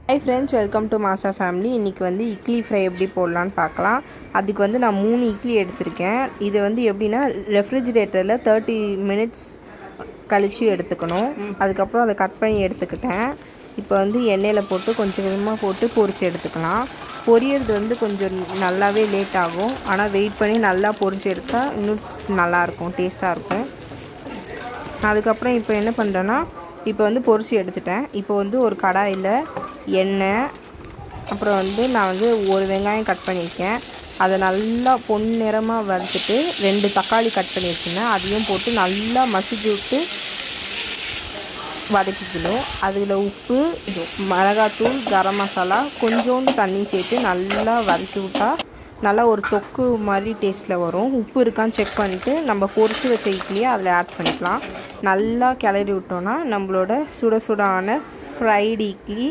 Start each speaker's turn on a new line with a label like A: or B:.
A: Hi friends, welcome to மாசா family. இன்றைக்கி வந்து இட்லி ஃப்ரை எப்படி போடலான்னு பார்க்கலாம். அதுக்கு வந்து நான் 3 இட்லி எடுத்திருக்கேன். இது வந்து எப்படின்னா ரெஃப்ரிஜிரேட்டரில் 30 மினிட்ஸ் கழித்து எடுத்துக்கணும். அதுக்கப்புறம் அதை கட் பண்ணி எடுத்துக்கிட்டேன். இப்போ வந்து எண்ணெயில் போட்டு கொஞ்சம் கொஞ்சமாக போட்டு பொரித்து எடுத்துக்கலாம். பொரியறது வந்து கொஞ்சம் நல்லாவே லேட் ஆகும், ஆனால் வெயிட் பண்ணி நல்லா பொரித்து எடுத்தால் இன்னும் நல்லாயிருக்கும், டேஸ்ட்டாக இருக்கும். அதுக்கப்புறம் இப்போ என்ன பண்ணுறேன்னா, இப்போ வந்து பொரித்து எடுத்துட்டேன். இப்போ வந்து ஒரு கடாயில் எண்ணெய், அப்புறம் வந்து நான் வந்து ஒரு வெங்காயம் கட் பண்ணியிருக்கேன். அதை நல்லா பொன்னிறமாக வறுத்துட்டு 2 தக்காளி கட் பண்ணி வச்சுருந்தேன், அதையும் போட்டு நல்லா மசிச்சு விட்டு வதக்கிக்கணும். அதில் உப்பு, மிளகாத்தூள், கரம் மசாலா, கொஞ்சோண்டு தண்ணி சேர்த்து நல்லா வதக்கி விட்டால் நல்லா ஒரு தொக்கு மாதிரி டேஸ்ட்டில் வரும். உப்பு இருக்கான்னு செக் பண்ணிவிட்டு நம்ம பொரித்து வச்ச இட்லியை அதில் ஆட் பண்ணிக்கலாம். நல்லா கிளறி விட்டோன்னா நம்மளோட சுட சுடான ஃப்ரைடு இட்லி